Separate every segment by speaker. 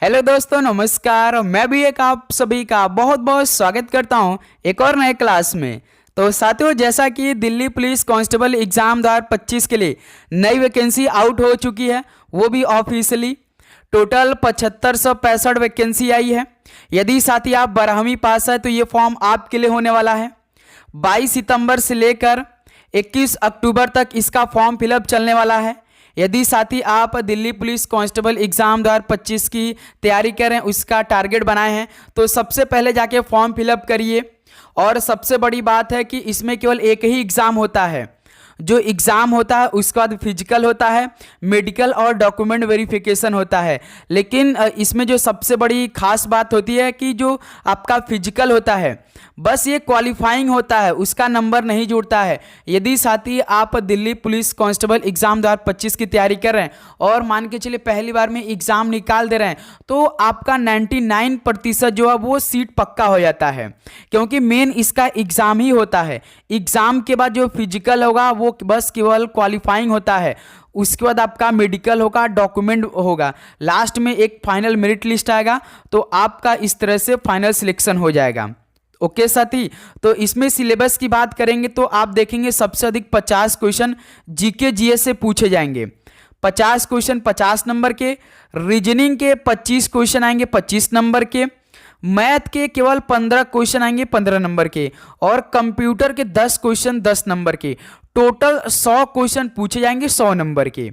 Speaker 1: Hello दोस्तों, नमस्कार। मैं भी एक आप सभी का बहुत बहुत स्वागत करता हूं एक और नए क्लास में। तो साथियों, जैसा कि दिल्ली पुलिस कांस्टेबल एग्जाम 2025 के लिए नई वैकेंसी आउट हो चुकी है, वो भी ऑफिशियली टोटल 7565 वैकेंसी आई है। यदि साथी आप 12वीं पास है तो ये फॉर्म आपके लिए होने वाला है। 22 सितंबर से लेकर 21 अक्टूबर तक इसका फॉर्म फिलअप चलने वाला है। यदि साथी आप दिल्ली पुलिस कांस्टेबल एग्जाम 2025 की तैयारी करें, उसका टारगेट बनाए हैं, तो सबसे पहले जाके फॉर्म फिलअप करिए। और सबसे बड़ी बात है कि इसमें केवल एक ही एग्ज़ाम होता है। जो एग्ज़ाम होता है उसके बाद फिजिकल होता है, मेडिकल और डॉक्यूमेंट वेरिफिकेशन होता है। लेकिन इसमें जो सबसे बड़ी खास बात होती है कि जो आपका फिजिकल होता है बस ये क्वालिफाइंग होता है, उसका नंबर नहीं जुड़ता है। यदि साथी आप दिल्ली पुलिस कांस्टेबल एग्जाम 2025 की तैयारी कर रहे हैं और मान के चलिए पहली बार में एग्जाम निकाल दे रहे हैं, तो आपका 99% जो है वो सीट पक्का हो जाता है, क्योंकि मेन इसका एग्जाम ही होता है। एग्जाम के बाद जो फिजिकल होगा वो बस केवल क्वालिफाइंग होता है। उसके बाद आपका मेडिकल होगा, डॉक्यूमेंट होगा, लास्ट में एक फाइनल मेरिट लिस्ट आएगा, तो आपका इस तरह से फाइनल सिलेक्शन हो जाएगा। ओके साथी, तो इसमें सिलेबस की बात करेंगे तो आप देखेंगे सबसे अधिक 50 क्वेश्चन जीके जीएस से पूछे जाएंगे। 50 क्वेश्चन 50 नंबर के, रीजनिंग के 25 क्वेश्चन आएंगे 25 नंबर के, मैथ के केवल 15 क्वेश्चन आएंगे 15 नंबर के, और कंप्यूटर के 10 क्वेश्चन 10 नंबर के। टोटल 100 क्वेश्चन पूछे जाएंगे 100 नंबर के,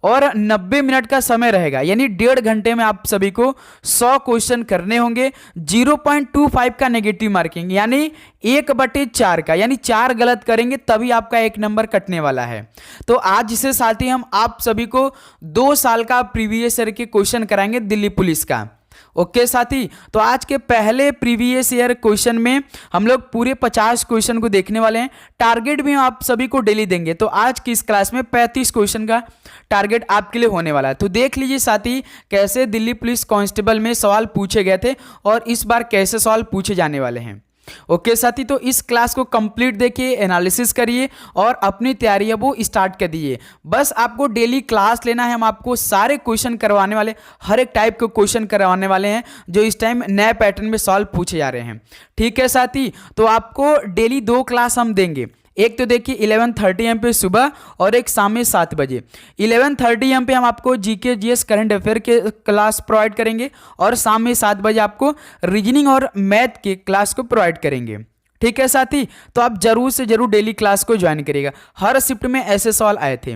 Speaker 1: और 90 मिनट का समय रहेगा, यानी 1.5 घंटे में आप सभी को 100 क्वेश्चन करने होंगे। 0.25 का नेगेटिव मार्किंग, यानी 1/4 का, यानी 4 गलत करेंगे तभी आपका 1 नंबर कटने वाला है। तो आज इसे साथ ही हम आप सभी को 2 साल का प्रीवियस ईयर के क्वेश्चन कराएंगे दिल्ली पुलिस का। ओके साथी, तो आज के पहले प्रीवियस ईयर क्वेश्चन में हम लोग पूरे 50 क्वेश्चन को देखने वाले हैं। टारगेट भी हम आप सभी को डेली देंगे, तो आज की इस क्लास में 35 क्वेश्चन का टारगेट आपके लिए होने वाला है। तो देख लीजिए साथी कैसे दिल्ली पुलिस कांस्टेबल में सवाल पूछे गए थे और इस बार कैसे सवाल पूछे जाने वाले हैं। ओके साथी, तो इस क्लास को कंप्लीट देखिए, एनालिसिस करिए और अपनी तैयारी है वो स्टार्ट कर दीजिए। बस आपको डेली क्लास लेना है, हम आपको सारे क्वेश्चन करवाने वाले, हर एक टाइप के क्वेश्चन करवाने वाले हैं जो इस टाइम नए पैटर्न में सॉल्व पूछे जा रहे हैं। ठीक है साथी, तो आपको डेली 2 क्लास हम देंगे। एक तो देखिए 11:30 AM पे सुबह और एक शाम में 7 बजे। 11:30 AM पे हम आपको जीके जीएस करंट अफेयर के क्लास प्रोवाइड करेंगे और शाम में 7 बजे आपको रीजनिंग और मैथ के क्लास को प्रोवाइड करेंगे। ठीक है साथी, तो आप जरूर से जरूर डेली क्लास को ज्वाइन करिएगा। हर शिफ्ट में ऐसे सवाल आए थे।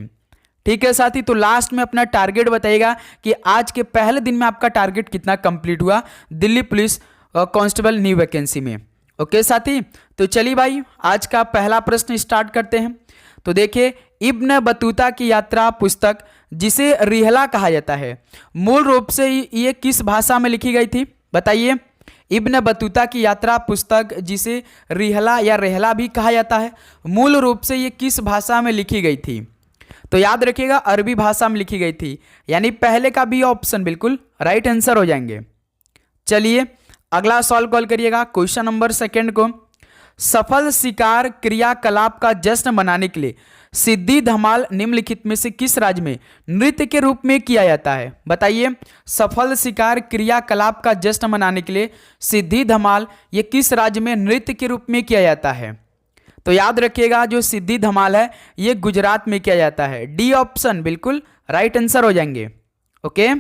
Speaker 1: ठीक है साथी, तो लास्ट में अपना टारगेट बताइएगा कि आज के पहले दिन में आपका टारगेट कितना कंप्लीट हुआ Delhi police constable new vacancy में। ओके साथी, तो चलिए भाई आज का पहला प्रश्न स्टार्ट करते हैं। तो देखिए, इब्न बतूता की यात्रा पुस्तक जिसे रिहला कहा जाता है, मूल रूप से ये किस भाषा में लिखी गई थी? बताइए। इब्न बतूता की यात्रा पुस्तक जिसे रिहला या रेहला भी कहा जाता है, मूल रूप से ये किस भाषा में लिखी गई थी? तो याद रखिएगा अरबी भाषा में लिखी गई थी, यानी पहले का बी ऑप्शन बिल्कुल राइट आंसर हो जाएंगे। चलिए अगला सवाल कॉल करिएगा, क्वेश्चन नंबर 2 को। सफल शिकार क्रियाकलाप का जश्न मनाने के लिए सिद्धि धमाल निम्नलिखित में से किस राज्य में नृत्य के रूप में किया जाता है? बताइए। सफल शिकार क्रियाकलाप का जश्न मनाने के लिए सिद्धि धमाल ये किस राज्य में नृत्य के रूप में किया जाता है? तो याद रखिएगा जो सिद्धि धमाल है ये गुजरात में किया जाता है। डी ऑप्शन बिल्कुल राइट आंसर हो जाएंगे। ओके,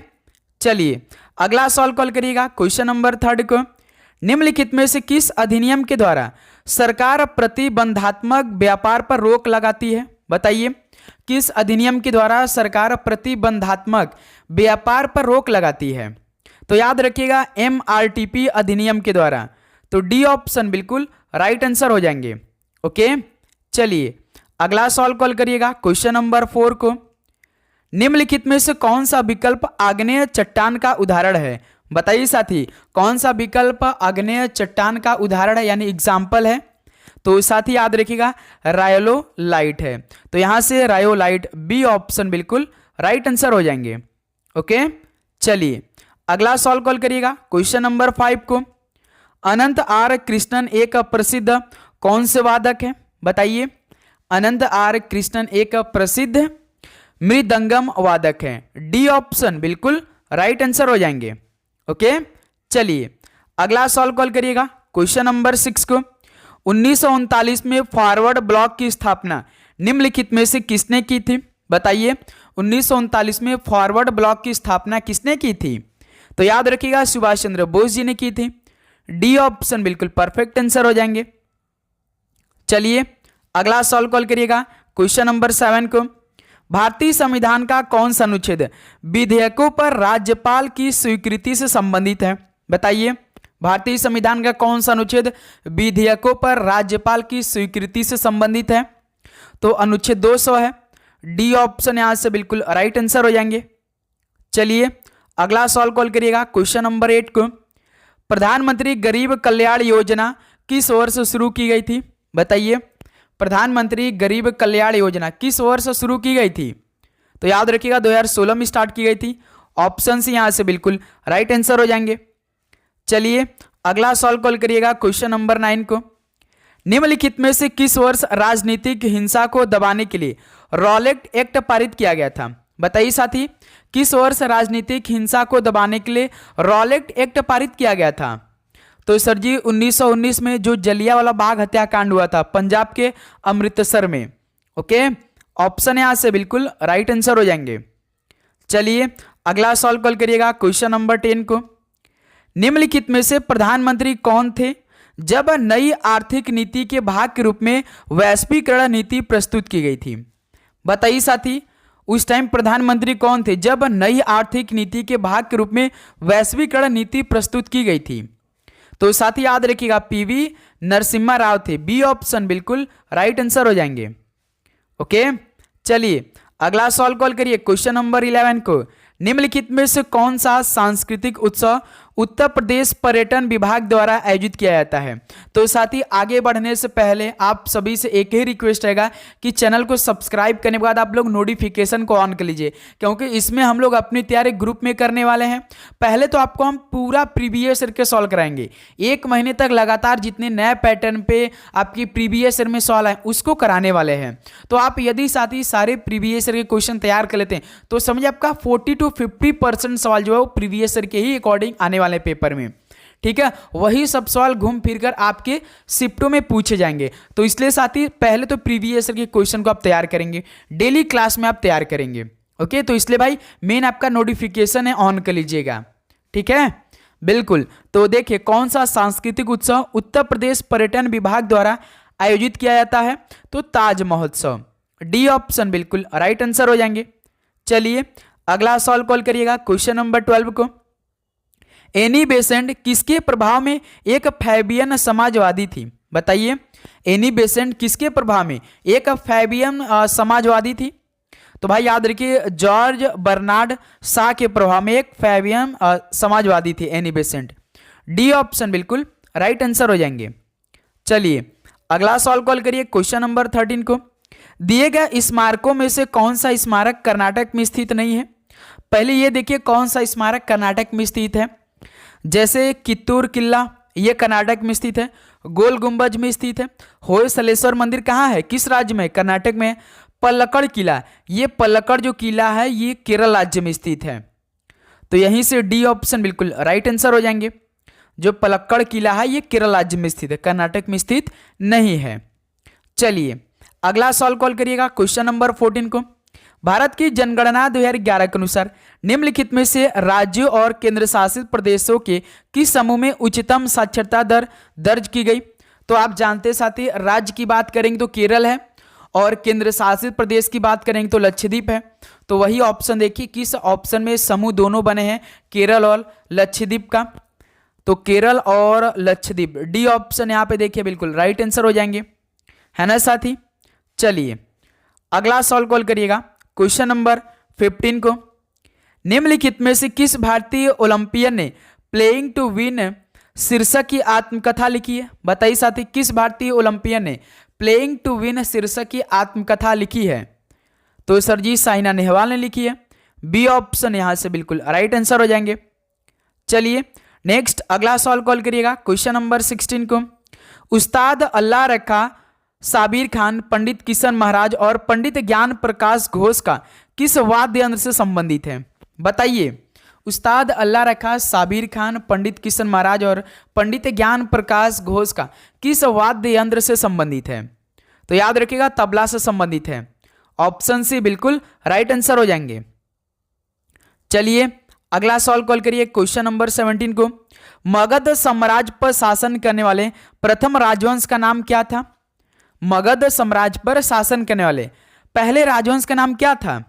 Speaker 1: चलिए अगला सवाल कॉल करिएगा, क्वेश्चन नंबर 3 को। निम्नलिखित में से किस अधिनियम के द्वारा सरकार प्रतिबंधात्मक व्यापार पर रोक लगाती है? बताइए। किस अधिनियम के द्वारा सरकार प्रतिबंधात्मक व्यापार पर रोक लगाती है? तो याद रखिएगा MRTP अधिनियम के द्वारा। तो डी ऑप्शन बिल्कुल राइट आंसर हो जाएंगे। ओके, चलिए अगला सवाल कॉल करिएगा, क्वेश्चन नंबर 4 को। निम्नलिखित में से कौन सा विकल्प आग्नेय चट्टान का उदाहरण है? बताइए साथी, कौन सा विकल्प आग्नेय चट्टान का उदाहरण है, यानी एग्जाम्पल है? तो साथी याद रखिएगा रायोलाइट है। तो यहां से रायोलाइट बी ऑप्शन बिल्कुल राइट आंसर हो जाएंगे। ओके, चलिए अगला सवाल कॉल करिएगा, क्वेश्चन नंबर 5 को। अनंत आर कृष्णन एक प्रसिद्ध कौन से वादक है? बताइए। अनंत आर कृष्णन एक प्रसिद्ध मृदंगम वादक है। डी ऑप्शन बिल्कुल राइट आंसर हो जाएंगे। ओके, चलिए अगला सॉल्व कॉल करिएगा क्वेश्चन नंबर 6 को। 1939 में फॉरवर्ड ब्लॉक की स्थापना निम्नलिखित में से किसने की थी? बताइए, 1939 में फॉरवर्ड ब्लॉक की स्थापना किसने की थी? तो याद रखिएगा सुभाष चंद्र बोस जी ने की थी। डी ऑप्शन बिल्कुल परफेक्ट आंसर हो जाएंगे। चलिए अगला सॉल्व कॉल करिएगा क्वेश्चन नंबर 7 को। भारतीय संविधान का कौन सा अनुच्छेद विधेयकों पर राज्यपाल की स्वीकृति से संबंधित है? बताइए, भारतीय संविधान का कौन सा अनुच्छेद विधेयकों पर राज्यपाल की स्वीकृति से संबंधित है? तो अनुच्छेद 200 है। डी ऑप्शन यहां से बिल्कुल राइट आंसर हो जाएंगे। चलिए अगला सॉल्व कॉल करिएगा क्वेश्चन नंबर 8 को। प्रधानमंत्री गरीब कल्याण योजना किस वर्ष शुरू की गई थी? बताइए, प्रधानमंत्री गरीब कल्याण योजना किस वर्ष शुरू की गई थी? तो याद रखिएगा 2016 में स्टार्ट की गई थी। ऑप्शन से यहां से बिल्कुल राइट आंसर हो जाएंगे। चलिए अगला सॉल्व कॉल करिएगा क्वेश्चन नंबर 9 को। निम्नलिखित में से किस वर्ष राजनीतिक हिंसा को दबाने के लिए रॉलेट एक्ट पारित किया गया था? बताइए साथी, किस वर्ष राजनीतिक हिंसा को दबाने के लिए रॉलेट एक्ट पारित किया गया था? तो सर जी 1919 में जो जलियांवाला बाग हत्याकांड हुआ था पंजाब के अमृतसर में। ओके, ऑप्शन यहां से बिल्कुल राइट आंसर हो जाएंगे। चलिए अगला सॉल्व कॉल करिएगा क्वेश्चन नंबर 10 को। निम्नलिखित में से प्रधानमंत्री कौन थे जब नई आर्थिक नीति के भाग के रूप में वैश्वीकरण नीति प्रस्तुत की गई थी? बताइए साथी, उस टाइम प्रधानमंत्री कौन थे जब नई आर्थिक नीति के भाग के रूप में वैश्वीकरण नीति प्रस्तुत की गई थी? तो साथी याद रखिएगा पीवी नरसिम्हा राव थे। बी ऑप्शन बिल्कुल राइट आंसर हो जाएंगे। ओके, चलिए अगला सॉल्व कॉल करिए क्वेश्चन नंबर 11 को। निम्नलिखित में से कौन सा सांस्कृतिक उत्सव उत्तर प्रदेश पर्यटन विभाग द्वारा आयोजित किया जाता है? तो साथी आगे बढ़ने से पहले आप सभी से एक ही रिक्वेस्ट रहेगा कि चैनल को सब्सक्राइब करने के बाद आप लोग नोटिफिकेशन को ऑन कर लीजिए, क्योंकि इसमें हम लोग अपनी तैयारी ग्रुप में करने वाले हैं। पहले तो आपको हम पूरा प्रीवियस ईयर के सॉल्व कराएंगे, 1 महीने तक लगातार जितने नए पैटर्न पे आपकी प्रीवियस ईयर में सॉल्व है उसको कराने वाले हैं। तो आप यदि साथी सारे प्रीवियस ईयर के क्वेश्चन तैयार कर लेते हैं तो समझिए आपका 40 to 50% सवाल जो है वो प्रीवियस ईयर के ही अकॉर्डिंग आने वाले पेपर में। ठीक है, वही सब सवाल घूम फिर कर आपके शिफ्टों में पूछे जाएंगे। तो इसलिए साथी पहले तो प्रीवियस ईयर के क्वेश्चन को आप तैयार करेंगे, डेली क्लास में आप तैयार करेंगे। ओके, तो इसलिए भाई मेन आपका नोटिफिकेशन है ऑन कर लीजिएगा। ठीक है, बिल्कुल। तो देखिए कौन सा सांस्कृतिक उत्सव उत्तर प्रदेश पर्यटन विभाग द्वारा आयोजित किया जाता है? तो ताज महोत्सव। डी ऑप्शन बिल्कुल राइट आंसर हो जाएंगे। चलिए अगला सॉल्व कॉल करिएगा क्वेश्चन नंबर 12 को। एनी बेसेंट किसके प्रभाव में एक फैबियन समाजवादी थी? बताइए, एनी बेसेंट किसके प्रभाव में एक फैबियन समाजवादी थी? तो भाई याद रखिए जॉर्ज बर्नार्ड शा के प्रभाव में एक फैबियन समाजवादी थी एनी बेसेंट। डी ऑप्शन बिल्कुल राइट आंसर हो जाएंगे। चलिए अगला सॉल्व कॉल करिए क्वेश्चन नंबर 13 को। दिए गए स्मारकों में से कौन सा स्मारक कर्नाटक में स्थित नहीं है? पहले ये देखिए कौन सा स्मारक कर्नाटक में स्थित है। जैसे कित्तूर किला ये कर्नाटक में स्थित है, गोल गुंबज में स्थित है। होयसलेश्वर मंदिर कहाँ है, किस राज्य में? कर्नाटक में। पलक्कड़ किला, ये पलक्कड़ जो किला है ये केरल राज्य में स्थित है। तो यहीं से डी ऑप्शन बिल्कुल राइट आंसर हो जाएंगे। जो पलक्कड़ किला है ये केरल राज्य में स्थित है, कर्नाटक में स्थित नहीं है। चलिए अगला सॉल्व कॉल करिएगा क्वेश्चन नंबर 14 को। भारत की जनगणना 2011 के अनुसार निम्नलिखित में से राज्यों और केंद्र शासित प्रदेशों के किस समूह में उच्चतम साक्षरता दर दर्ज की गई? तो आप जानते साथी राज्य की बात करेंगे तो केरल है और केंद्र शासित प्रदेश की बात करेंगे तो लक्षद्वीप है। तो वही ऑप्शन देखिए किस ऑप्शन में समूह दोनों बने हैं, केरल और लक्षद्वीप का। तो केरल और लक्षद्वीप, डी ऑप्शन यहाँ पे देखिए बिल्कुल राइट आंसर हो जाएंगे, है ना साथी। चलिए अगला सॉल्व कॉल करिएगा क्वेश्चन नंबर 15 को। निम्नलिखित में से किस भारतीय ओलंपियन ने प्लेइंग टू विन शीर्षक की आत्मकथा लिखी है? बताइए साथी किस भारतीय ओलंपियन ने प्लेइंग टू विन शीर्षक की आत्मकथा लिखी है? तो सर जी साइना नेहवाल ने लिखी है। बी ऑप्शन यहां से बिल्कुल राइट आंसर हो जाएंगे। चलिए नेक्स्ट अगला सॉल्व कॉल करिएगा क्वेश्चन नंबर 16 को। उस्ताद अल्लाह रखा साबिर खान, पंडित किशन महाराज और पंडित ज्ञान प्रकाश घोष का किस वाद्य यंत्र से संबंधित है? बताइए, उस्ताद अल्लाह रखा, साबिर खान, पंडित किशन महाराज और पंडित ज्ञान प्रकाश घोष का किस वाद्य यंत्र से संबंधित है? तो याद रखिएगा तबला से संबंधित है। ऑप्शन सी बिल्कुल राइट आंसर हो जाएंगे। चलिए अगला सवाल कॉल करिए क्वेश्चन नंबर 17 को। मगध साम्राज्य पर शासन करने वाले प्रथम राजवंश का नाम क्या था? मगध साम्राज्य पर शासन करने वाले पहले राजवंश का नाम क्या था?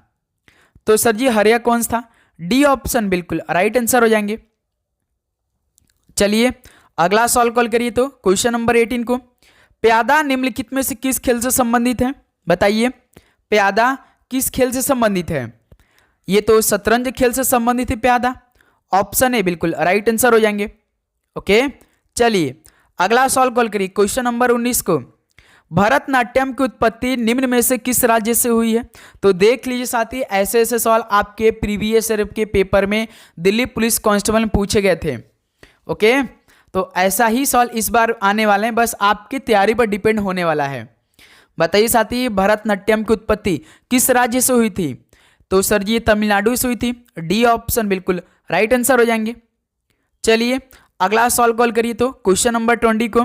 Speaker 1: तो सर जी हर्यक वंश था। डी ऑप्शन बिल्कुल राइट आंसर हो जाएंगे। चलिए अगला सवाल कॉल करिए तो क्वेश्चन नंबर 18 को। प्यादा निम्नलिखित में से किस खेल से संबंधित है? बताइए प्यादा किस खेल से संबंधित है? ये तो शतरंज खेल से संबंधित है प्यादा। ऑप्शन ए बिल्कुल राइट आंसर हो जाएंगे। ओके चलिए अगला सवाल कॉल करिए क्वेश्चन नंबर 19 को। भरतनाट्यम की उत्पत्ति निम्न में से किस राज्य से हुई है? तो देख लीजिए साथी, ऐसे ऐसे सवाल आपके प्रीवियस ईयर के पेपर में दिल्ली पुलिस कांस्टेबल में पूछे गए थे। ओके तो ऐसा ही सवाल इस बार आने वाले हैं, बस आपकी तैयारी पर डिपेंड होने वाला है। बताइए साथी भरतनाट्यम की उत्पत्ति किस राज्य से हुई थी? तो सर जी तमिलनाडु से हुई थी। डी ऑप्शन बिल्कुल राइट आंसर हो जाएंगे। चलिए अगला सवाल कॉल करिए तो क्वेश्चन नंबर 20 को।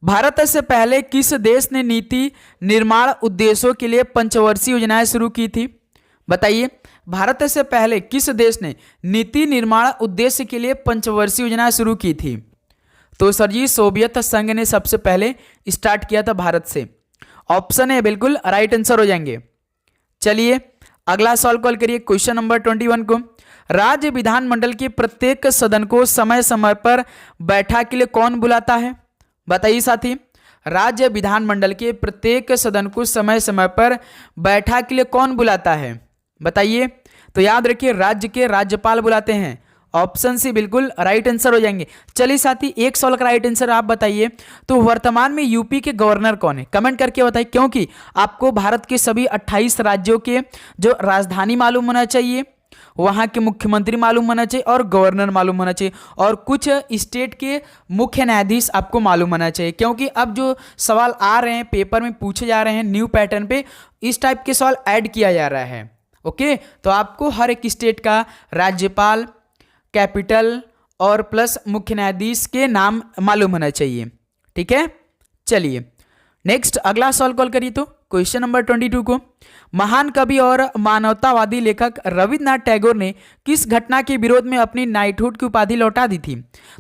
Speaker 1: भारत से पहले किस देश ने नीति निर्माण उद्देश्यों के लिए पंचवर्षीय योजनाएं शुरू की थी? बताइए भारत से पहले किस देश ने नीति निर्माण उद्देश्य के लिए पंचवर्षीय योजनाएं शुरू की थी? तो सर जी सोवियत संघ ने सबसे पहले स्टार्ट किया था भारत से। ऑप्शन ए बिल्कुल राइट आंसर हो जाएंगे। चलिए अगला सवाल कॉल करिए क्वेश्चन नंबर 21 को। राज्य विधानमंडल के प्रत्येक सदन को समय समय पर बैठक के लिए कौन बुलाता है? बताइए साथी राज्य विधानमंडल के प्रत्येक सदन को समय समय पर बैठक के लिए कौन बुलाता है? बताइए तो याद रखिए राज्य के राज्यपाल बुलाते हैं। ऑप्शन सी बिल्कुल राइट आंसर हो जाएंगे। चलिए साथी एक सवाल का राइट आंसर आप बताइए, तो वर्तमान में यूपी के गवर्नर कौन है? कमेंट करके बताइए, क्योंकि आपको भारत के सभी 28 राज्यों के जो राजधानी मालूम होना चाहिए, वहां के मुख्यमंत्री मालूम होना चाहिए और गवर्नर मालूम होना चाहिए, और कुछ स्टेट के मुख्य न्यायाधीश आपको मालूम होना चाहिए, क्योंकि अब जो सवाल आ रहे हैं पेपर में पूछे जा रहे हैं न्यू पैटर्न पे, इस टाइप के सवाल ऐड किया जा रहा है। ओके तो आपको हर एक स्टेट का राज्यपाल, कैपिटल और प्लस मुख्य न्यायाधीश के नाम मालूम होना चाहिए। ठीक है चलिए नेक्स्ट अगला सवाल कॉल करिए तो क्वेश्चन नंबर 22 को। महान कवि और मानवतावादी लेखक रविन्द्रनाथ टैगोर ने किस घटना के विरोध में अपनी नाइटहुड की उपाधि लौटा दी थी?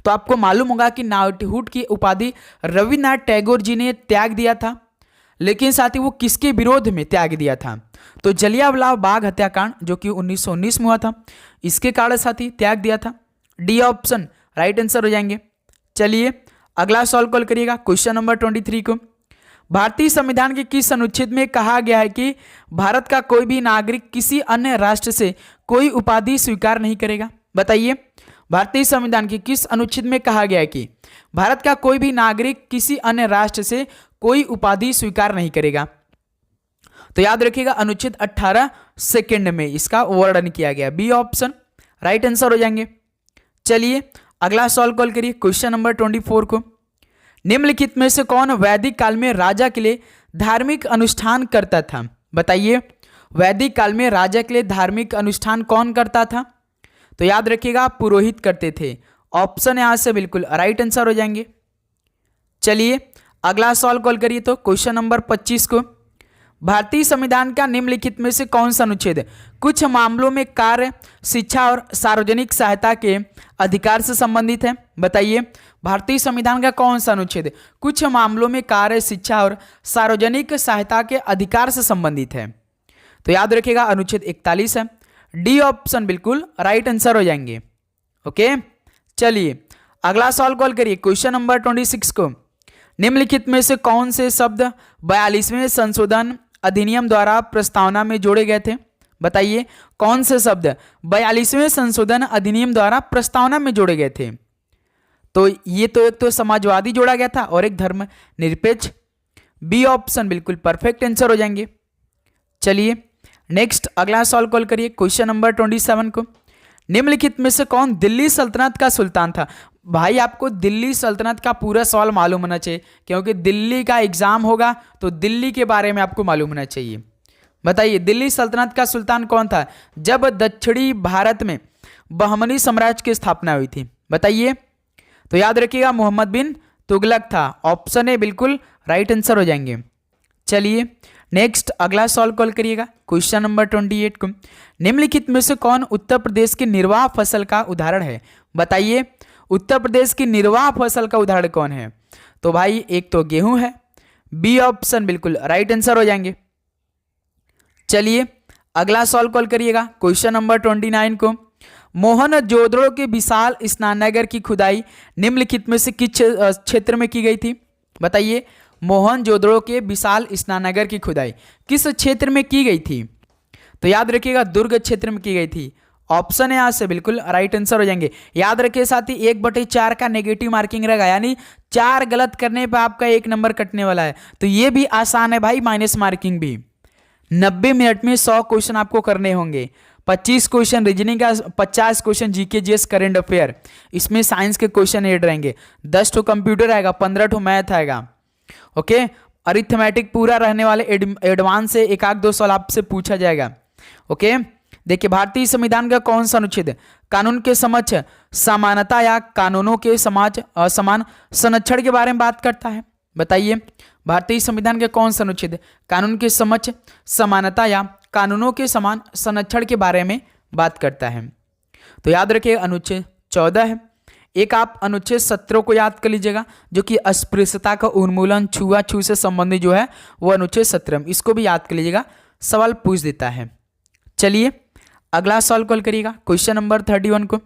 Speaker 1: तो आपको मालूम होगा कि नाइटहुड की उपाधि रविन्द्रनाथ टैगोर जी ने त्याग दिया था, लेकिन साथ ही वो किसके विरोध में त्याग दिया था? तो जलियांवाला बाग हत्याकांड जो कि 1919 में हुआ था, इसके कारण साथ ही त्याग दिया था। डी ऑप्शन राइट आंसर हो जाएंगे। चलिए अगला सवाल कॉल करिएगा क्वेश्चन नंबर 23 को। भारतीय संविधान के किस अनुच्छेद में कहा गया है कि भारत का कोई भी नागरिक किसी अन्य राष्ट्र से कोई उपाधि स्वीकार नहीं करेगा? बताइए भारतीय संविधान के किस अनुच्छेद में कहा गया है कि भारत का कोई भी नागरिक किसी अन्य राष्ट्र से कोई उपाधि स्वीकार नहीं करेगा? तो याद रखिएगा अनुच्छेद 18 सेकंड में इसका वर्णन किया गया। बी ऑप्शन राइट आंसर हो जाएंगे। चलिए अगला सवाल कॉल करिए क्वेश्चन नंबर 24 को। निम्नलिखित में से कौन वैदिक काल में राजा के लिए धार्मिक अनुष्ठान करता था? बताइए वैदिक काल में राजा के लिए धार्मिक अनुष्ठान कौन करता था? तो याद रखिएगा पुरोहित करते थे। ऑप्शन यहां से बिल्कुल राइट आंसर हो जाएंगे। चलिए अगला सवाल कॉल करिए तो क्वेश्चन नंबर 25 को। भारतीय संविधान का निम्नलिखित में से कौन सा अनुच्छेद कुछ मामलों में कार्य, शिक्षा और सार्वजनिक सहायता के अधिकार से संबंधित है? बताइए भारतीय संविधान का कौन सा अनुच्छेद कुछ मामलों में कार्य, शिक्षा और सार्वजनिक सहायता के अधिकार से संबंधित है? तो याद रखिएगा अनुच्छेद 41 है। डी ऑप्शन बिल्कुल राइट आंसर हो जाएंगे। ओके चलिए अगला सवाल कॉल करिए क्वेश्चन नंबर 26 को। निम्नलिखित में से कौन से शब्द 42वें संशोधन अधिनियम द्वारा प्रस्तावना में जोड़े गए थे? बताइए कौन से शब्द 42वें संशोधन अधिनियम द्वारा प्रस्तावना में जोड़े गए थे? तो ये तो एक तो समाजवादी जोड़ा गया था और एक धर्मनिरपेक्ष। बी ऑप्शन बिल्कुल परफेक्ट आंसर हो जाएंगे। चलिए नेक्स्ट अगला सवाल कॉल करिए क्वेश्चन नंबर 27 को। निम्नलिखित में से कौन दिल्ली सल्तनत का सुल्तान था? भाई आपको दिल्ली सल्तनत का पूरा सवाल मालूम होना चाहिए, क्योंकि दिल्ली का एग्जाम होगा तो दिल्ली के बारे में आपको मालूम होना चाहिए। बताइए दिल्ली सल्तनत का सुल्तान कौन था जब दक्षिणी भारत में बहमनी साम्राज्य की स्थापना हुई थी? बताइए। तो याद रखिएगा मोहम्मद बिन तुगलक था। ऑप्शन ए बिल्कुल राइट आंसर हो जाएंगे। चलिए नेक्स्ट अगला सॉल्व कॉल करिएगा क्वेश्चन नंबर 28 को। निम्नलिखित में से कौन उत्तर प्रदेश की निर्वाह फसल का उदाहरण है? बताइए उत्तर प्रदेश की निर्वाह फसल का उदाहरण कौन है? तो भाई एक तो गेहूं है, बी ऑप्शन बिल्कुल राइट आंसर हो जाएंगे। चलिए अगला सॉल्व कॉल करिएगा क्वेश्चन नंबर 29 को। मोहनजोदड़ो के विशाल स्नानघर की खुदाई निम्नलिखित में से किस क्षेत्र में की गई थी? बताइए मोहनजोदड़ो के विशाल स्नानघर की खुदाई किस क्षेत्र में की गई थी? तो याद रखिएगा दुर्ग क्षेत्र में की गई थी। ऑप्शन है यहाँ से बिल्कुल राइट आंसर हो जाएंगे। याद रखिए साथ ही 1/4 का नेगेटिव मार्किंग रहेगा, यानी 4 गलत करने पर आपका 1 नंबर कटने वाला है। तो ये भी आसान है भाई, माइनस मार्किंग भी। 90 मिनट में 100 क्वेश्चन आपको करने होंगे। 25 क्वेश्चन रीजनिंग का, 50 question GK GS current affair, इसमें साइंस के क्वेश्चन ऐड रहेंगे। 10 ठो कंप्यूटर आएगा, 15 ठो मैथ आएगा। ओके अरिथमेटिक पूरा रहने वाले एडवांस से 1-2 सवाल आपसे पूछा जाएगा। ओके देखिए भारतीय संविधान का कौन सा अनुच्छेद कानून के समक्ष समानता या कानूनों के समान संरक्षण के बारे में बात करता है? बताइए भारतीय संविधान के कौन सा अनुच्छेद कानून के समक्ष समानता या कानूनों के समान संरक्षण के बारे में बात करता है? तो याद रखिए अनुच्छेद 14 है। एक आप अनुच्छेद 17 को याद कर लीजिएगा जो कि अस्पृश्यता का उन्मूलन, छुआछूत से संबंधित जो है वो अनुच्छेद 17, इसको भी याद कर लीजिएगा, सवाल पूछ देता है। चलिए अगला सवाल कॉल करिएगा क्वेश्चन नंबर 31 को।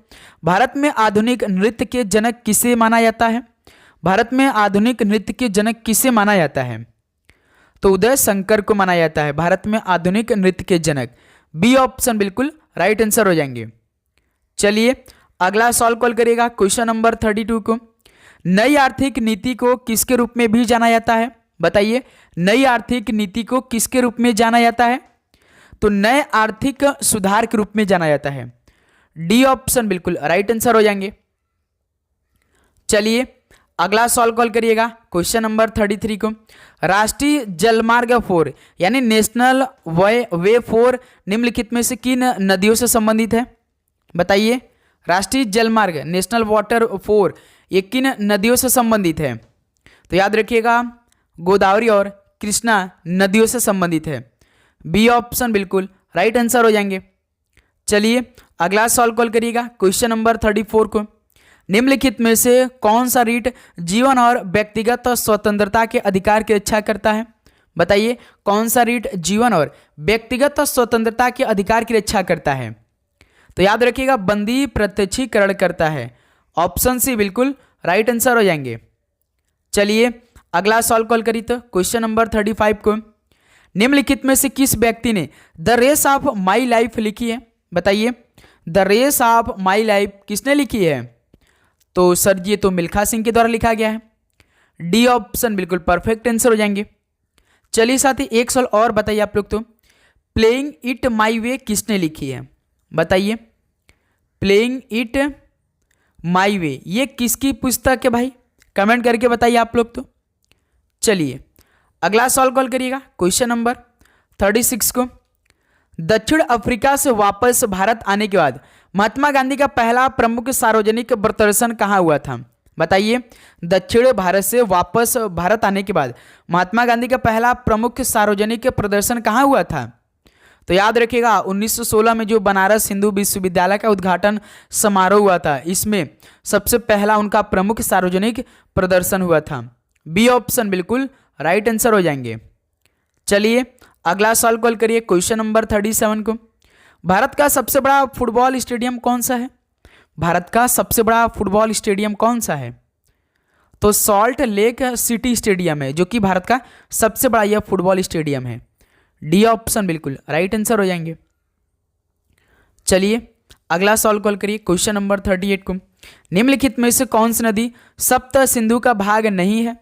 Speaker 1: भारत में आधुनिक नृत्य के जनक किसे माना जाता है? भारत में आधुनिक नृत्य के जनक किसे माना जाता है? तो उदय शंकर को माना जाता है भारत में आधुनिक नृत्य के जनक। बी ऑप्शन बिल्कुल राइट आंसर हो जाएंगे। चलिए अगला सॉल्व कॉल करिएगा क्वेश्चन नंबर 32 को। नई आर्थिक नीति को किसके रूप में भी जाना जाता है? बताइए नई आर्थिक नीति को किसके रूप में जाना जाता है? तो नए आर्थिक सुधार के रूप में जाना जाता है। डी ऑप्शन बिल्कुल राइट आंसर हो जाएंगे। चलिए अगला सॉल्व कॉल करिएगा क्वेश्चन नंबर 33 को। राष्ट्रीय जलमार्ग 4 यानी नेशनल वे 4 निम्नलिखित में से किन नदियों से संबंधित है? बताइए राष्ट्रीय जलमार्ग नेशनल वाटर 4 ये किन नदियों से संबंधित है? तो याद रखिएगा गोदावरी और कृष्णा नदियों से संबंधित है। बी ऑप्शन बिल्कुल राइट आंसर हो जाएंगे। चलिए अगला सॉल्व कॉल करिएगा क्वेश्चन नंबर 34 को। निम्नलिखित में से कौन सा रीट जीवन और व्यक्तिगत स्वतंत्रता के अधिकार की रक्षा करता है? बताइए कौन सा रीट जीवन और व्यक्तिगत स्वतंत्रता के अधिकार की रक्षा करता है? तो याद रखिएगा बंदी प्रत्यक्षीकरण करता है। ऑप्शन सी बिल्कुल राइट आंसर हो जाएंगे। चलिए अगला सॉल्व कॉल करिए तो क्वेश्चन नंबर 35 को। निम्नलिखित में से किस व्यक्ति ने the race of my life लिखी है? बताइए the race of my life किसने लिखी है? तो सर ये तो मिल्खा सिंह के द्वारा लिखा गया है। डी ऑप्शन बिल्कुल परफेक्ट आंसर हो जाएंगे। चलिए साथी एक सवाल और बताइए आप लोग, तो प्लेइंग इट माई वे किसने लिखी है? बताइए प्लेइंग इट माई वे ये किसकी पुस्तक है भाई? कमेंट करके बताइए आप लोग। तो चलिए अगला सवाल कॉल करिएगा क्वेश्चन नंबर 36 को। दक्षिण अफ्रीका से वापस भारत आने के बाद महात्मा गांधी का पहला प्रमुख सार्वजनिक प्रदर्शन कहाँ हुआ था? बताइए दक्षिण भारत से वापस भारत आने के बाद महात्मा गांधी का पहला प्रमुख सार्वजनिक प्रदर्शन कहाँ हुआ था? तो याद रखिएगा 1916 में जो बनारस हिंदू विश्वविद्यालय का उद्घाटन समारोह हुआ था, इसमें सबसे पहला उनका प्रमुख सार्वजनिक प्रदर्शन हुआ था। बी ऑप्शन बिल्कुल राइट आंसर हो जाएंगे। चलिए अगला सवाल कॉल करिए क्वेश्चन नंबर 37 को। भारत का सबसे बड़ा फुटबॉल स्टेडियम कौन सा है? भारत का सबसे बड़ा फुटबॉल स्टेडियम कौन सा है? तो सॉल्ट लेक सिटी स्टेडियम है जो कि भारत का सबसे बड़ा यह फुटबॉल स्टेडियम है। डी ऑप्शन बिल्कुल राइट आंसर हो जाएंगे। चलिए अगला सवाल कॉल करिए क्वेश्चन नंबर 38 को। निम्नलिखित में से कौन सी नदी सप्त सिंधु का भाग नहीं है?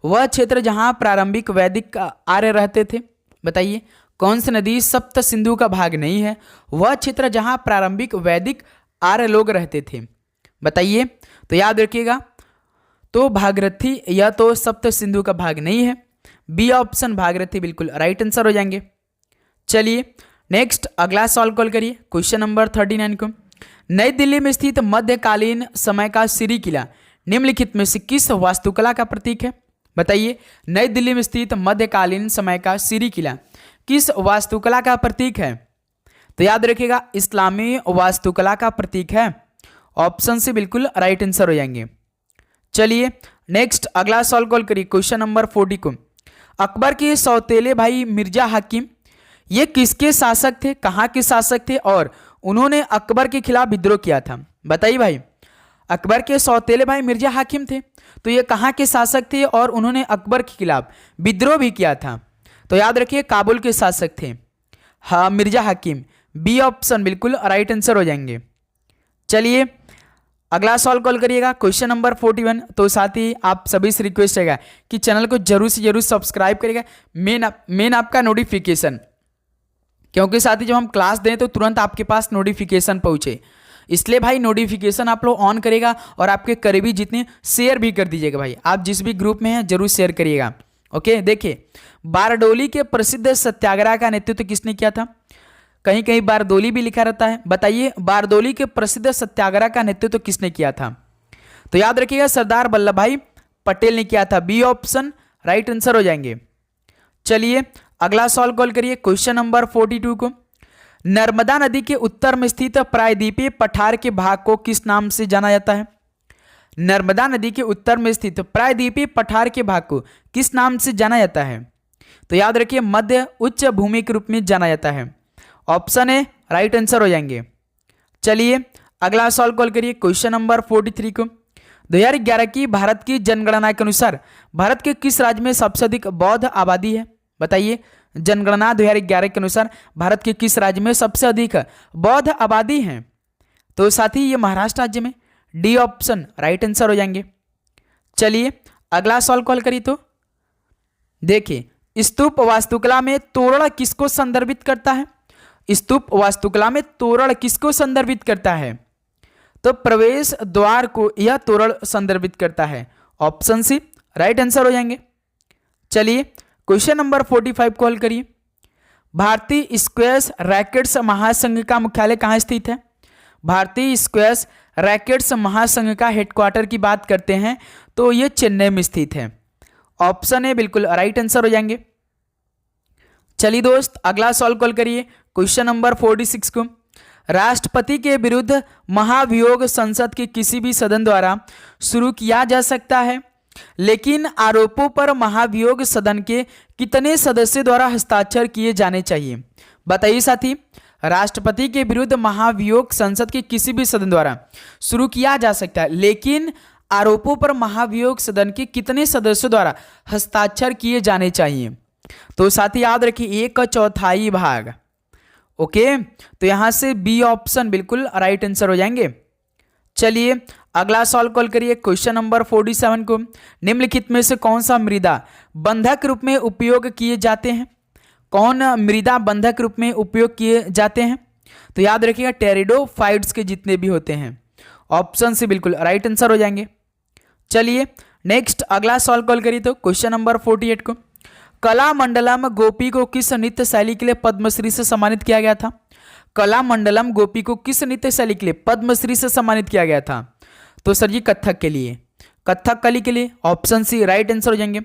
Speaker 1: वह क्षेत्र जहां प्रारंभिक वैदिक आर्य रहते थे। बताइए कौन सी नदी सप्त सिंधु का भाग नहीं है? वह क्षेत्र जहां प्रारंभिक वैदिक आर्य लोग रहते थे। बताइए तो याद रखिएगा तो भागीरथी या तो सप्त सिंधु का भाग नहीं है। बी ऑप्शन भागीरथी बिल्कुल राइट आंसर हो जाएंगे। चलिए नेक्स्ट अगला सवाल कॉल करिए क्वेश्चन नंबर 39 को। नई दिल्ली में स्थित मध्यकालीन समय का सीरी किला निम्नलिखित में से किस वास्तुकला का प्रतीक है? बताइए, नई दिल्ली में स्थित मध्यकालीन समय का सीरी किला किस वास्तुकला का प्रतीक है? तो याद रखिएगा, इस्लामी वास्तुकला का प्रतीक है। ऑप्शन से बिल्कुल राइट आंसर हो जाएंगे। चलिए नेक्स्ट अगला सवाल कॉल करिए, क्वेश्चन नंबर 40 को। अकबर के सौतेले भाई मिर्जा हाकिम ये किसके शासक थे, कहाँ के शासक थे और उन्होंने अकबर के खिलाफ विद्रोह किया था? बताइए भाई, अकबर के सौतेले भाई मिर्जा हाकिम थे, तो ये कहाँ के शासक थे और उन्होंने अकबर के खिलाफ विद्रोह भी किया था? तो याद रखिए, काबुल के शासक थे हाँ मिर्जा हाकिम। बी ऑप्शन बिल्कुल राइट आंसर हो जाएंगे। चलिए अगला सवाल कॉल करिएगा, क्वेश्चन नंबर 41। तो साथ ही आप सभी से रिक्वेस्ट रहेगा कि चैनल को जरूर से जरूर सब्सक्राइब करिएगा, मेन आपका नोटिफिकेशन, क्योंकि साथ ही जब हम क्लास दें तो तुरंत आपके पास नोटिफिकेशन पहुंचे, इसलिए भाई नोटिफिकेशन आप लोग ऑन करेगा और आपके करीबी जितने शेयर भी कर दीजिएगा भाई, आप जिस भी ग्रुप में हैं जरूर शेयर करिएगा। ओके, देखिए बारडोली के प्रसिद्ध सत्याग्रह का नेतृत्व किसने किया था? कहीं कहीं बारदोली भी लिखा रहता है। बताइए, बारदोली के प्रसिद्ध सत्याग्रह का नेतृत्व किसने किया था? तो याद रखिएगा, सरदार वल्लभ भाई पटेल ने किया था। बी ऑप्शन राइट आंसर हो जाएंगे। चलिए अगला सवाल कॉल करिए, क्वेश्चन नंबर 42 को। नर्मदा नदी के उत्तर में स्थित प्रायद्वीपीय पठार के भाग को किस नाम से जाना जाता है? नर्मदा नदी के उत्तर में स्थित प्रायद्वीपीय पठार के भाग को किस नाम से जाना जाता है? तो याद रखिए, मध्य उच्च भूमि के रूप में जाना जाता है। ऑप्शन ए राइट आंसर हो जाएंगे। चलिए अगला सवाल कॉल करिए, क्वेश्चन नंबर 43 को। 2011 की भारत की जनगणना के अनुसार भारत के किस राज्य में सबसे अधिक बौद्ध आबादी है? बताइए, जनगणना 2011 के अनुसार भारत के किस राज्य में सबसे अधिक बौद्ध आबादी है? तो साथ ही ये महाराष्ट्र राज्य में। डी ऑप्शन राइट आंसर हो जाएंगे। चलिए अगला सवाल कॉल करिए, तो देखिए स्तूप वास्तुकला में तोरण किसको संदर्भित करता है? स्तूप वास्तुकला में तोरण किसको संदर्भित करता है? तो प्रवेश द्वार को यह तोरण संदर्भित करता है। ऑप्शन सी राइट आंसर हो जाएंगे। चलिए क्वेश्चन नंबर 45 कॉल करिए। भारतीय स्क्वैश रैकेट्स महासंघ का मुख्यालय कहाँ स्थित है? भारतीय स्क्वैश रैकेट्स महासंघ का हेडक्वार्टर की बात करते हैं तो ये चेन्नई में स्थित है। ऑप्शन ए बिल्कुल राइट आंसर हो जाएंगे। चलिए दोस्त अगला सवाल कॉल करिए, क्वेश्चन नंबर 46 को। राष्ट्रपति के विरुद्ध महाभियोग संसद के किसी भी सदन द्वारा शुरू किया जा सकता है, लेकिन आरोपों पर महाभियोग सदन के कितने सदस्य द्वारा हस्ताक्षर किए जाने चाहिए? बताइए साथी, राष्ट्रपति के विरुद्ध महाभियोग संसद के किसी भी सदन द्वारा शुरू किया जा सकता है, लेकिन आरोपों पर महाभियोग सदन के कितने सदस्यों द्वारा हस्ताक्षर किए जाने चाहिए? तो साथी याद रखिए 1/4 भाग। ओके, तो यहां से बी ऑप्शन बिल्कुल राइट आंसर हो जाएंगे। चलिए अगला सवाल कॉल करिए, क्वेश्चन नंबर 47 को। निम्नलिखित में से कौन सा मृदा बंधक रूप में उपयोग किए जाते हैं? कौन मृदा बंधक रूप में उपयोग किए जाते हैं? तो याद रखिएगा, टेरिडोफाइट्स के जितने भी होते हैं। ऑप्शन से बिल्कुल राइट आंसर हो जाएंगे। चलिए नेक्स्ट अगला सवाल कॉल करिए, तो क्वेश्चन नंबर 48 को। कला मंडलम गोपी को किस नृत्य शैली के लिए पद्मश्री से सम्मानित किया गया था? कला मंडलम गोपी को किस नृत्य शैली के लिए पद्मश्री से सम्मानित किया गया था? तो सर जी कथक के लिए, कथकली के लिए। ऑप्शन सी राइट आंसर हो जाएंगे।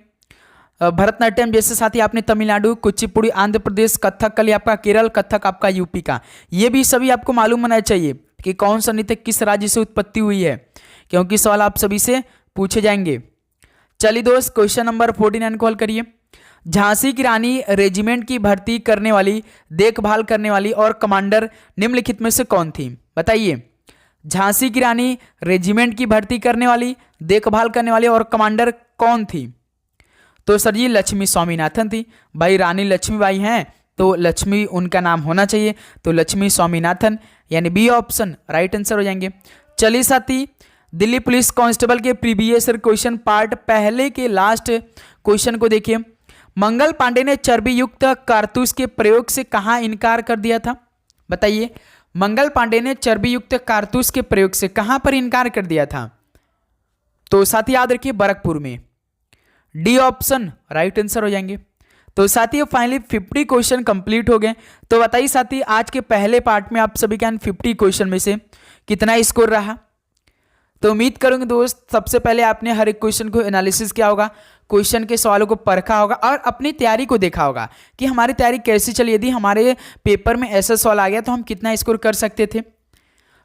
Speaker 1: भरतनाट्यम जैसे साथी आपने तमिलनाडु, कुचिपुड़ी आंध्र प्रदेश, कथकली आपका केरल, कथक आपका यूपी का। ये भी सभी आपको मालूम होना चाहिए कि कौन सा नृत्य किस राज्य से उत्पत्ति हुई है, क्योंकि सवाल आप सभी से पूछे जाएंगे। चलिए दोस्त क्वेश्चन नंबर 49 कॉल करिए। झांसी की रानी रेजिमेंट की भर्ती करने वाली, देखभाल करने वाली और कमांडर निम्नलिखित में से कौन थी? बताइए, झांसी की रानी रेजिमेंट की भर्ती करने वाली, देखभाल करने वाली और कमांडर कौन थी? तो सर जी लक्ष्मी स्वामीनाथन थी। भाई रानी लक्ष्मीबाई हैं तो लक्ष्मी उनका नाम होना चाहिए, तो लक्ष्मी स्वामीनाथन, यानी बी ऑप्शन राइट आंसर हो जाएंगे। चलिए साथी, दिल्ली पुलिस कांस्टेबल के प्रीवियस क्वेश्चन पार्ट पहले के लास्ट क्वेश्चन को देखिए। मंगल पांडे ने चर्बी युक्त कारतूस के प्रयोग से कहां इनकार कर दिया था? बताइए, मंगल पांडे ने चर्बी युक्त कारतूस के प्रयोग से कहां पर इनकार कर दिया था? तो साथी याद रखिए बरकपुर में। डी ऑप्शन राइट आंसर हो जाएंगे। तो साथी फाइनली 50 क्वेश्चन कंप्लीट हो गए। तो बताइए साथी, आज के पहले पार्ट में आप सभी के 50 क्वेश्चन में से कितना स्कोर रहा। तो उम्मीद करूंगा दोस्त सबसे पहले आपने हर एक क्वेश्चन को एनालिसिस किया होगा, क्वेश्चन के सवालों को परखा होगा और अपनी तैयारी को देखा होगा कि हमारी तैयारी कैसी चली, यदि हमारे पेपर में ऐसा सवाल आ गया तो हम कितना स्कोर कर सकते थे।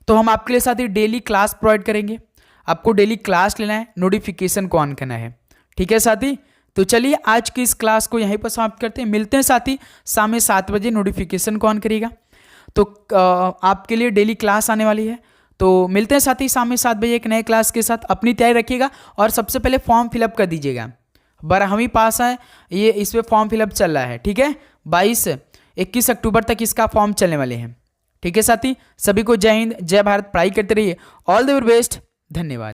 Speaker 1: तो हम आपके लिए साथी डेली क्लास प्रोवाइड करेंगे, आपको डेली क्लास लेना है, नोटिफिकेशन को ऑन करना है, ठीक है साथी। तो चलिए आज की इस क्लास को यहीं पर समाप्त करते हैं, मिलते हैं साथी शाम में 7 बजे, नोटिफिकेशन को ऑन करिएगा। तो आपके लिए डेली क्लास आने वाली है, तो मिलते हैं साथी शाम में 7 बजे एक नए क्लास के साथ। अपनी तैयारी रखिएगा और सबसे पहले फॉर्म फिलअप कर दीजिएगा। 12वीं पास है ये, इस पर फॉर्म फिलअप चल रहा है, ठीक है। 21 अक्टूबर तक इसका फॉर्म चलने वाले हैं, ठीक है साथी। सभी को जय हिंद, जय भारत, पढ़ाई करते रहिए, ऑल द वेरी बेस्ट, धन्यवाद।